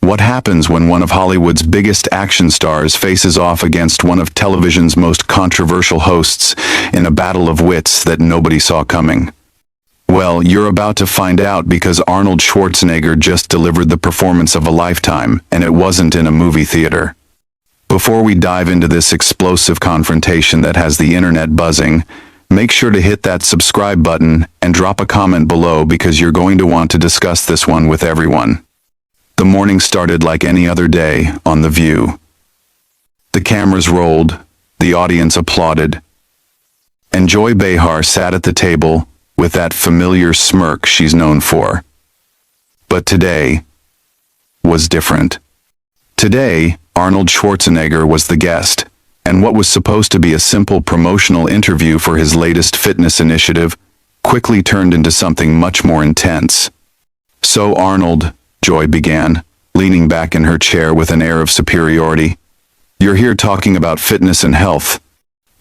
What happens when one of Hollywood's biggest action stars faces off against one of television's most controversial hosts in a battle of wits that nobody saw coming? Well, you're about to find out because Arnold Schwarzenegger just delivered the performance of a lifetime, and it wasn't in a movie theater. Before we dive into this explosive confrontation that has the internet buzzing, make sure to hit that subscribe button and drop a comment below because you're going to want to discuss this one with everyone. The morning started like any other day on The View. The cameras rolled, the audience applauded, and Joy Behar sat at the table with that familiar smirk she's known for. But today was different. Today, Arnold Schwarzenegger was the guest, and what was supposed to be a simple promotional interview for his latest fitness initiative quickly turned into something much more intense. "So Arnold," Joy began, leaning back in her chair with an air of superiority, "you're here talking about fitness and health.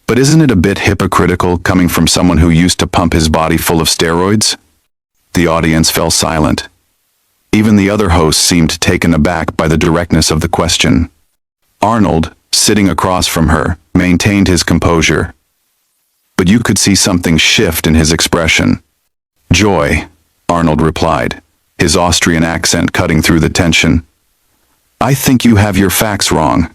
But isn't it a bit hypocritical coming from someone who used to pump his body full of steroids?" The audience fell silent. Even the other hosts seemed taken aback by the directness of the question. Arnold, sitting across from her, maintained his composure. But you could see something shift in his expression. "Joy," Arnold replied, his Austrian accent cutting through the tension, "I think you have your facts wrong.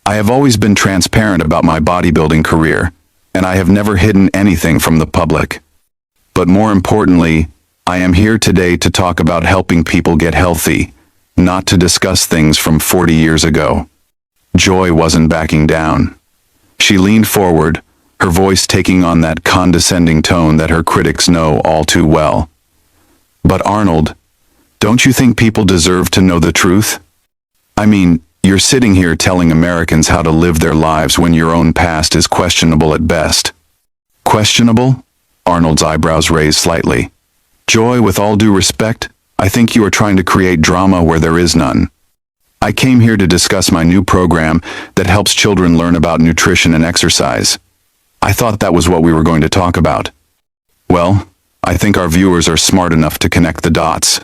I have always been transparent about my bodybuilding career, and I have never hidden anything from the public. But more importantly, I am here today to talk about helping people get healthy, not to discuss things from 40 years ago." Joy wasn't backing down. She leaned forward, her voice taking on that condescending tone that her critics know all too well. "But Arnold, don't you think people deserve to know the truth? I mean, you're sitting here telling Americans how to live their lives when your own past is questionable at best." "Questionable?" Arnold's eyebrows raised slightly. "Joy, with all due respect, I think you are trying to create drama where there is none. I came here to discuss my new program that helps children learn about nutrition and exercise. I thought that was what we were going to talk about." "Well, I think our viewers are smart enough to connect the dots,"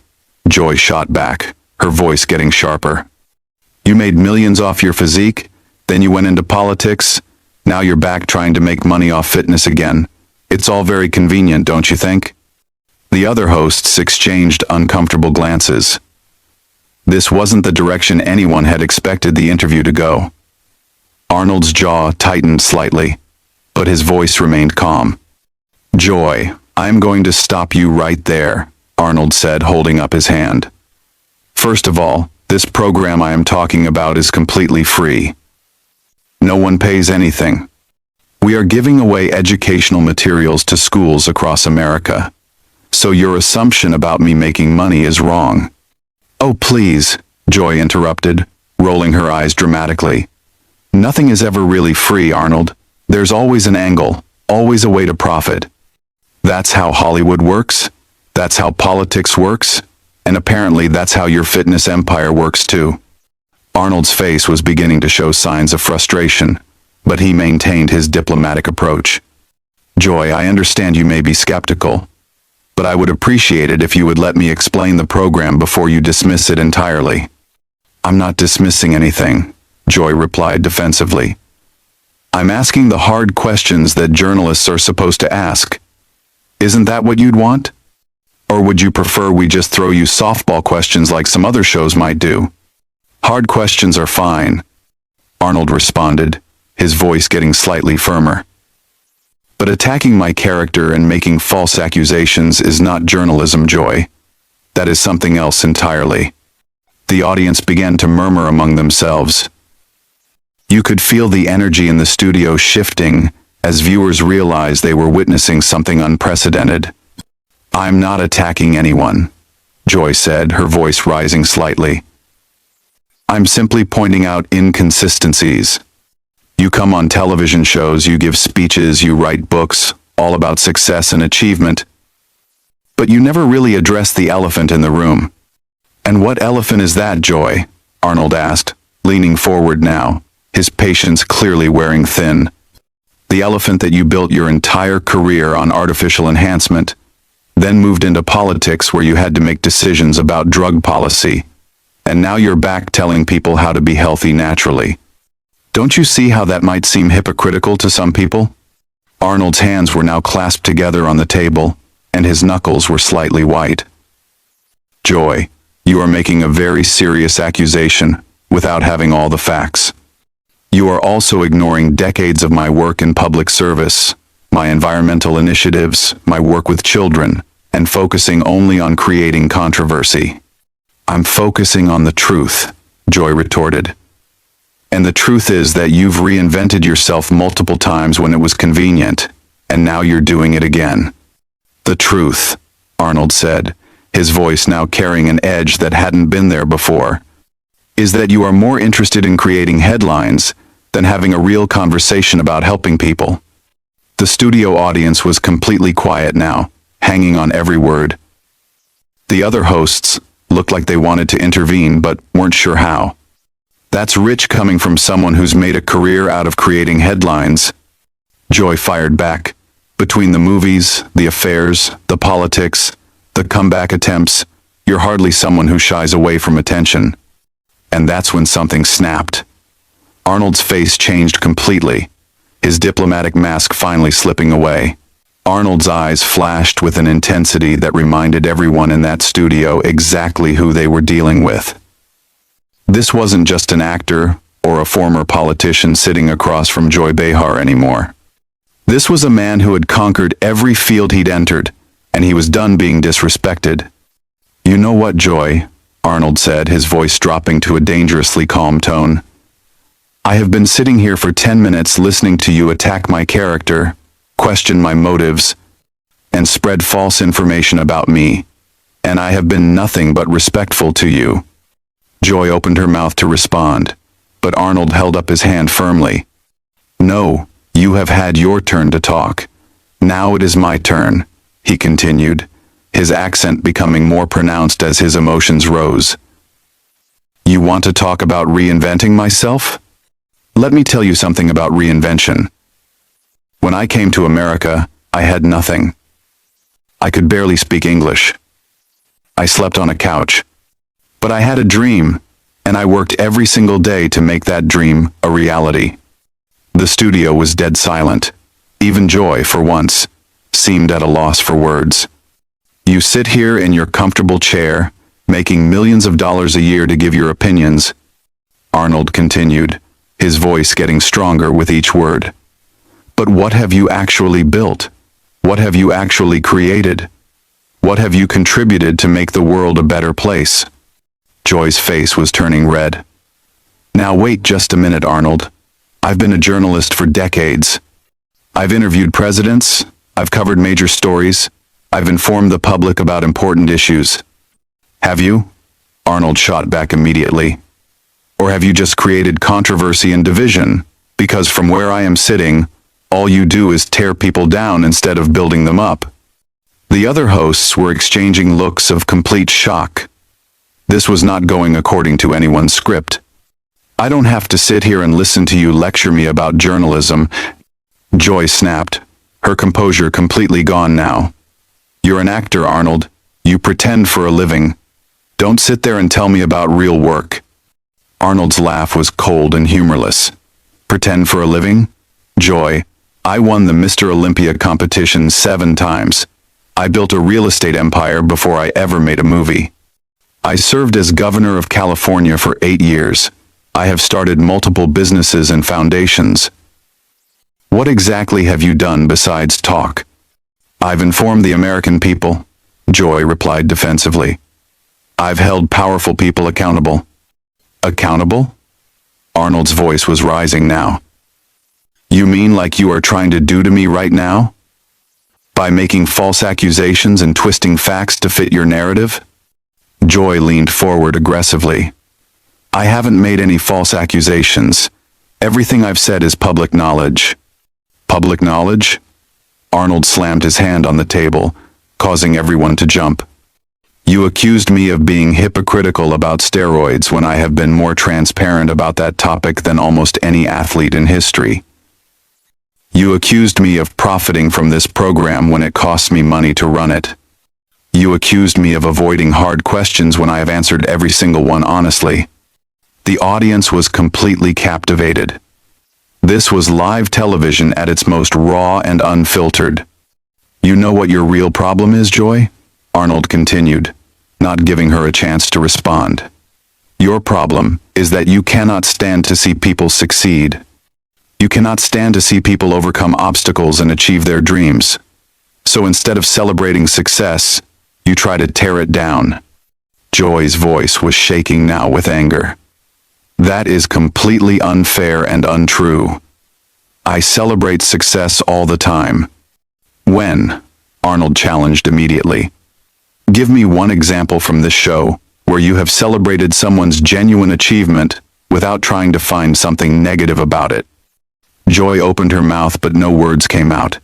Joy shot back, her voice getting sharper. "You made millions off your physique, then you went into politics, now you're back trying to make money off fitness again. It's all very convenient, don't you think?" The other hosts exchanged uncomfortable glances. This wasn't the direction anyone had expected the interview to go. Arnold's jaw tightened slightly, but his voice remained calm. "Joy, I'm going to stop you right there," Arnold said, holding up his hand. "First of all, this program I am talking about is completely free. No one pays anything. We are giving away educational materials to schools across America. So your assumption about me making money is wrong." "Oh, please," Joy interrupted, rolling her eyes dramatically. "Nothing is ever really free, Arnold. There's always an angle, always a way to profit. That's how Hollywood works. That's how politics works. And apparently that's how your fitness empire works too." Arnold's face was beginning to show signs of frustration, but he maintained his diplomatic approach. "Joy, I understand you may be skeptical, but I would appreciate it if you would let me explain the program before you dismiss it entirely." "I'm not dismissing anything," Joy replied defensively. "I'm asking the hard questions that journalists are supposed to ask. Isn't that what you'd want? Or would you prefer we just throw you softball questions like some other shows might do?" "Hard questions are fine," Arnold responded, his voice getting slightly firmer. "But attacking my character and making false accusations is not journalism, Joy. That is something else entirely." The audience began to murmur among themselves. You could feel the energy in the studio shifting as viewers realized they were witnessing something unprecedented. "I'm not attacking anyone," Joy said, her voice rising slightly. "I'm simply pointing out inconsistencies. You come on television shows, you give speeches, you write books, all about success and achievement. But you never really address the elephant in the room." "And what elephant is that, Joy?" Arnold asked, leaning forward now, his patience clearly wearing thin. "The elephant that you built your entire career on artificial enhancement, then moved into politics where you had to make decisions about drug policy, And now you're back telling people how to be healthy naturally. Don't you see how that might seem hypocritical to some people? Arnold's hands were now clasped together on the table, and his knuckles were slightly white. Joy, you are making a very serious accusation without having all the facts. You are also ignoring decades of my work in public service, my environmental initiatives, my work with children, and focusing only on creating controversy. I'm focusing on the truth, Joy retorted. And the truth is that you've reinvented yourself multiple times when it was convenient, and now you're doing it again. The truth, Arnold said, his voice now carrying an edge that hadn't been there before, is that you are more interested in creating headlines than having a real conversation about helping people. The studio audience was completely quiet now, hanging on every word. The other hosts looked like they wanted to intervene but weren't sure how. That's rich coming from someone who's made a career out of creating headlines. Joy fired back. Between the movies, the affairs, the politics, the comeback attempts, you're hardly someone who shies away from attention. And that's when something snapped. Arnold's face changed completely, his diplomatic mask finally slipping away. Arnold's eyes flashed with an intensity that reminded everyone in that studio exactly who they were dealing with. This wasn't just an actor or a former politician sitting across from Joy Behar anymore. This was a man who had conquered every field he'd entered, and he was done being disrespected. You know what, Joy? Arnold said, his voice dropping to a dangerously calm tone. I have been sitting here for 10 minutes listening to you attack my character, question my motives, and spread false information about me, and I have been nothing but respectful to you. Joy opened her mouth to respond, but Arnold held up his hand firmly. No, you have had your turn to talk. Now it is my turn, he continued, his accent becoming more pronounced as his emotions rose. You want to talk about reinventing myself? Let me tell you something about reinvention. When I came to America, I had nothing. I could barely speak English. I slept on a couch. But I had a dream, and I worked every single day to make that dream a reality. The studio was dead silent. Even Joy, for once, seemed at a loss for words. You sit here in your comfortable chair, making millions of dollars a year to give your opinions, Arnold continued, his voice getting stronger with each word. But what have you actually built? What have you actually created? What have you contributed to make the world a better place? Joy's face was turning red. Now wait just a minute, Arnold. I've been a journalist for decades. I've interviewed presidents, I've covered major stories, I've informed the public about important issues. Have you? Arnold shot back immediately. Or have you just created controversy and division? Because from where I am sitting, all you do is tear people down instead of building them up. The other hosts were exchanging looks of complete shock. This was not going according to anyone's script. I don't have to sit here and listen to you lecture me about journalism, Joy snapped, her composure completely gone now. You're an actor, Arnold. You pretend for a living. Don't sit there and tell me about real work. Arnold's laugh was cold and humorless. Pretend for a living? Joy, I won the Mr. Olympia competition 7 times. I built a real estate empire before I ever made a movie. I served as governor of California for 8 years. I have started multiple businesses and foundations. What exactly have you done besides talk? I've informed the American people, Joy replied defensively. I've held powerful people accountable. Accountable? Arnold's voice was rising now. You mean like you are trying to do to me right now? By making false accusations and twisting facts to fit your narrative? Joy leaned forward aggressively. I haven't made any false accusations. Everything I've said is public knowledge. Public knowledge? Arnold slammed his hand on the table, causing everyone to jump. You accused me of being hypocritical about steroids when I have been more transparent about that topic than almost any athlete in history. You accused me of profiting from this program when it cost me money to run it. You accused me of avoiding hard questions when I have answered every single one honestly. The audience was completely captivated. This was live television at its most raw and unfiltered. You know what your real problem is, Joy? Arnold continued, not giving her a chance to respond. Your problem is that you cannot stand to see people succeed. You cannot stand to see people overcome obstacles and achieve their dreams. So instead of celebrating success, you try to tear it down. Joy's voice was shaking now with anger. That is completely unfair and untrue. I celebrate success all the time. When? Arnold challenged immediately. Give me one example from this show where you have celebrated someone's genuine achievement without trying to find something negative about it. Joy opened her mouth, but no words came out.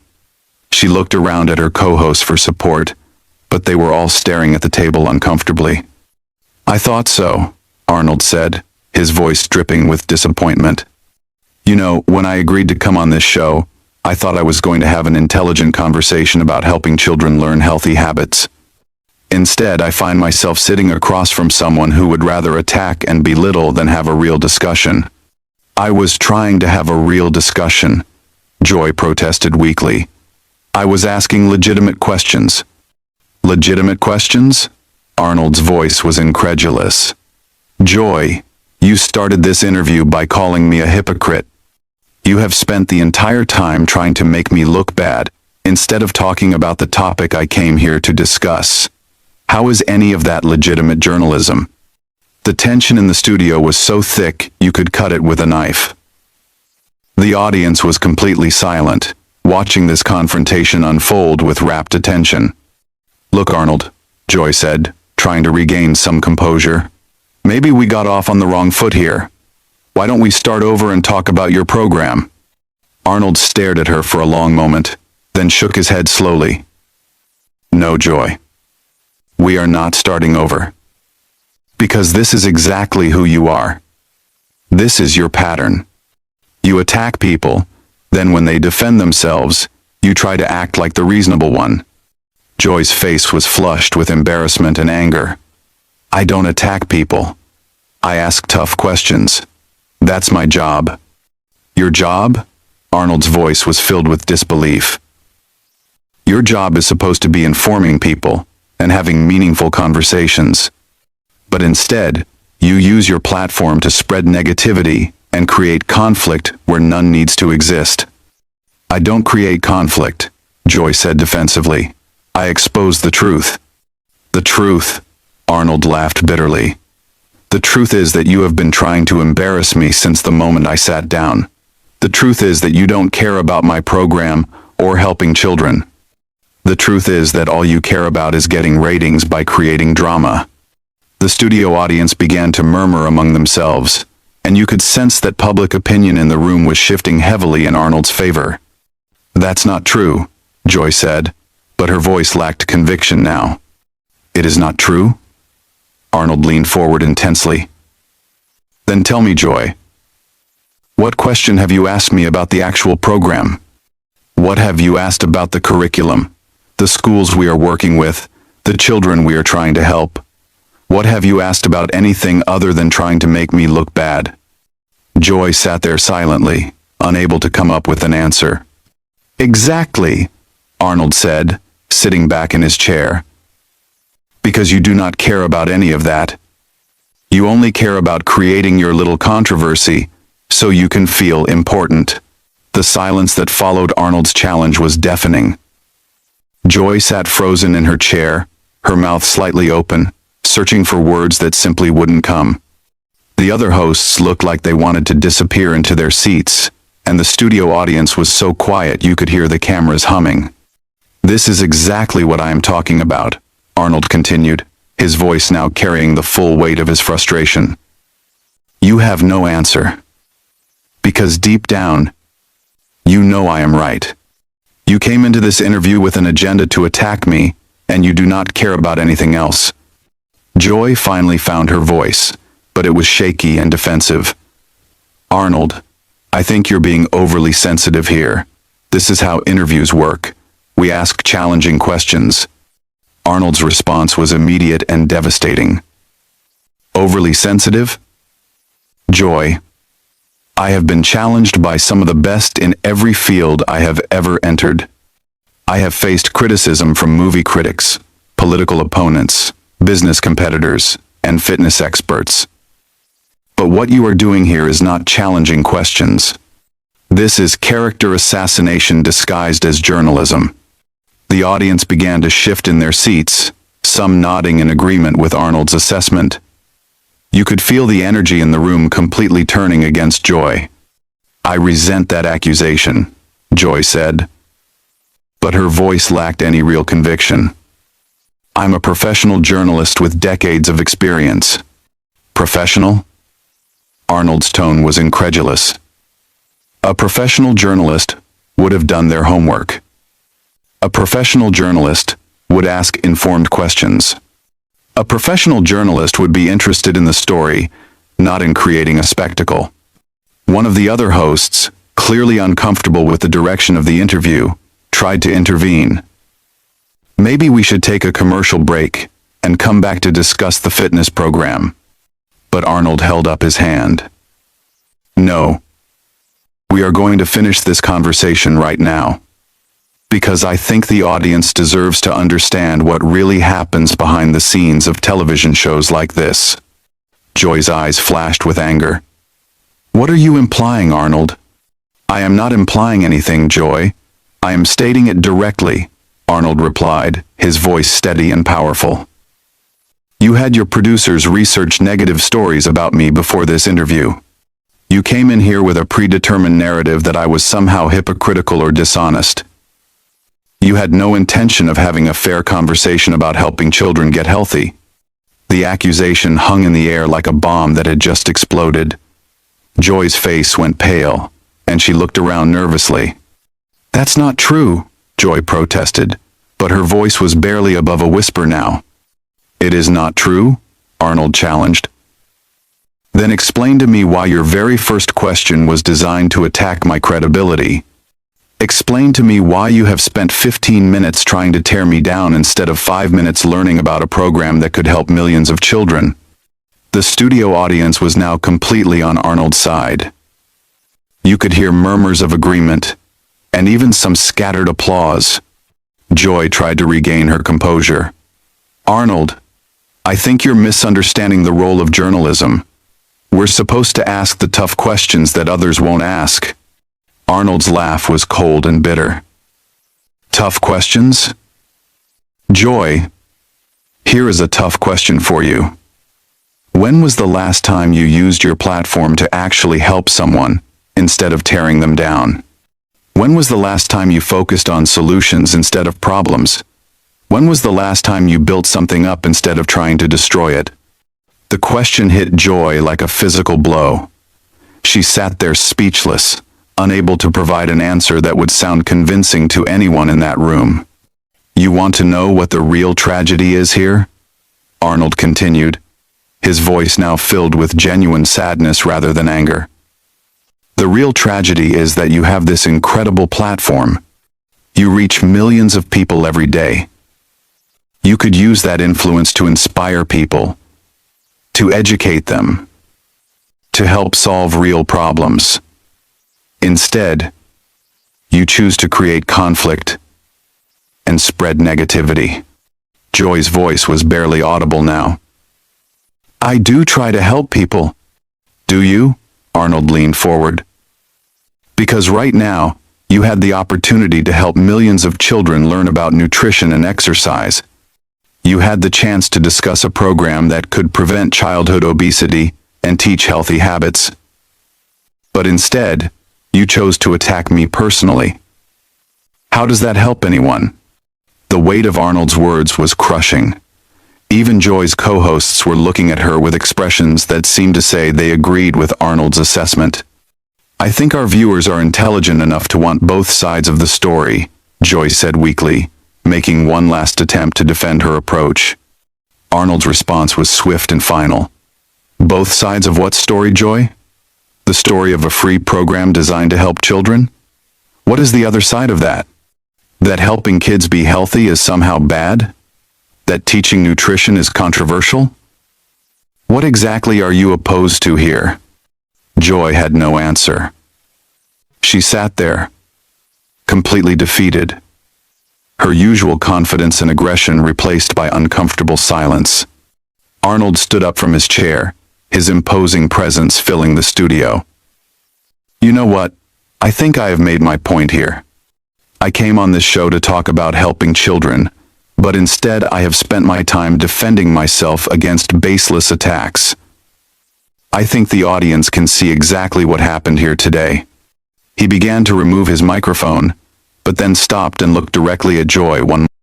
She looked around at her co-hosts for support, but they were all staring at the table uncomfortably. I thought so, Arnold said, his voice dripping with disappointment. You know, when I agreed to come on this show, I thought I was going to have an intelligent conversation about helping children learn healthy habits. Instead, I find myself sitting across from someone who would rather attack and belittle than have a real discussion. I was trying to have a real discussion, Joy protested weakly. I was asking legitimate questions. Legitimate questions? Arnold's voice was incredulous. Joy, you started this interview by calling me a hypocrite. You have spent the entire time trying to make me look bad, instead of talking about the topic I came here to discuss. How is any of that legitimate journalism? The tension in the studio was so thick you could cut it with a knife. The audience was completely silent, watching this confrontation unfold with rapt attention. Look, Arnold, Joy said, trying to regain some composure. Maybe we got off on the wrong foot here. Why don't we start over and talk about your program? Arnold stared at her for a long moment, then shook his head slowly. No, Joy. We are not starting over. Because this is exactly who you are. This is your pattern. You attack people, then when they defend themselves, you try to act like the reasonable one. Joy's face was flushed with embarrassment and anger. I don't attack people. I ask tough questions. That's my job. Your job? Arnold's voice was filled with disbelief. Your job is supposed to be informing people and having meaningful conversations. But instead, you use your platform to spread negativity and create conflict where none needs to exist. I don't create conflict, Joy said defensively. I expose the truth. The truth, Arnold laughed bitterly. The truth is that you have been trying to embarrass me since the moment I sat down. The truth is that you don't care about my program or helping children. The truth is that all you care about is getting ratings by creating drama. The studio audience began to murmur among themselves, and you could sense that public opinion in the room was shifting heavily in Arnold's favor. That's not true, Joy said, but her voice lacked conviction now. It is not true? Arnold leaned forward intensely. Then tell me, Joy. What question have you asked me about the actual program? What have you asked about the curriculum, the schools we are working with, the children we are trying to help? What have you asked about anything other than trying to make me look bad? Joy sat there silently, unable to come up with an answer. Exactly, Arnold said, sitting back in his chair. Because you do not care about any of that. You only care about creating your little controversy so you can feel important. The silence that followed Arnold's challenge was deafening. Joy sat frozen in her chair, her mouth slightly open, searching for words that simply wouldn't come. The other hosts looked like they wanted to disappear into their seats, and the studio audience was so quiet you could hear the cameras humming. This is exactly what I am talking about, Arnold continued, his voice now carrying the full weight of his frustration. You have no answer. Because deep down, you know I am right. You came into this interview with an agenda to attack me, and you do not care about anything else. Joy finally found her voice, but it was shaky and defensive. Arnold, I think you're being overly sensitive here. This is how interviews work. We ask challenging questions. Arnold's response was immediate and devastating. Overly sensitive? Joy, I have been challenged by some of the best in every field I have ever entered. I have faced criticism from movie critics, political opponents, business competitors, and fitness experts. But what you are doing here is not challenging questions. This is character assassination disguised as journalism. The audience began to shift in their seats, some nodding in agreement with Arnold's assessment. You could feel the energy in the room completely turning against Joy. I resent that accusation, Joy said. But her voice lacked any real conviction. I'm a professional journalist with decades of experience. Professional? Arnold's tone was incredulous. A professional journalist would have done their homework. A professional journalist would ask informed questions. A professional journalist would be interested in the story, not in creating a spectacle. One of the other hosts, clearly uncomfortable with the direction of the interview, tried to intervene. Maybe we should take a commercial break and come back to discuss the fitness program. But Arnold held up his hand. No. We are going to finish this conversation right now. Because I think the audience deserves to understand what really happens behind the scenes of television shows like this. Joy's eyes flashed with anger. What are you implying, Arnold? I am not implying anything, Joy. I am stating it directly, Arnold replied, his voice steady and powerful. You had your producers research negative stories about me before this interview. You came in here with a predetermined narrative that I was somehow hypocritical or dishonest. You had no intention of having a fair conversation about helping children get healthy. The accusation hung in the air like a bomb that had just exploded. Joy's face went pale, and she looked around nervously. That's not true, Joy protested, but her voice was barely above a whisper now. It is not true? Arnold challenged. Then explain to me why your very first question was designed to attack my credibility. Explain to me why you have spent 15 minutes trying to tear me down instead of 5 minutes learning about a program that could help millions of children. The studio audience was now completely on Arnold's side. You could hear murmurs of agreement, and even some scattered applause. Joy tried to regain her composure. Arnold, I think you're misunderstanding the role of journalism. We're supposed to ask the tough questions that others won't ask. Arnold's laugh was cold and bitter. Tough questions? Joy, here is a tough question for you. When was the last time you used your platform to actually help someone instead of tearing them down? When was the last time you focused on solutions instead of problems? When was the last time you built something up instead of trying to destroy it? The question hit Joy like a physical blow. She sat there speechless, unable to provide an answer that would sound convincing to anyone in that room. You want to know what the real tragedy is here? Arnold continued, his voice now filled with genuine sadness rather than anger. The real tragedy is that you have this incredible platform. You reach millions of people every day. You could use that influence to inspire people, to educate them, to help solve real problems. Instead, you choose to create conflict and spread negativity. Joy's voice was barely audible now. I do try to help people. Do you? Arnold leaned forward. Because right now, you had the opportunity to help millions of children learn about nutrition and exercise. You had the chance to discuss a program that could prevent childhood obesity and teach healthy habits. But instead, you chose to attack me personally. How does that help anyone? The weight of Arnold's words was crushing. Even Joy's co-hosts were looking at her with expressions that seemed to say they agreed with Arnold's assessment. I think our viewers are intelligent enough to want both sides of the story, Joy said weakly, making one last attempt to defend her approach. Arnold's response was swift and final. Both sides of what story, Joy? The story of a free program designed to help children? What is the other side of that? That helping kids be healthy is somehow bad? That teaching nutrition is controversial? What exactly are you opposed to here? Joy had no answer. She sat there, completely defeated, her usual confidence and aggression replaced by uncomfortable silence. Arnold stood up from his chair, his imposing presence filling the studio. You know what? I think I have made my point here. I came on this show to talk about helping children, but instead I have spent my time defending myself against baseless attacks. I think the audience can see exactly what happened here today. He began to remove his microphone, but then stopped and looked directly at Joy one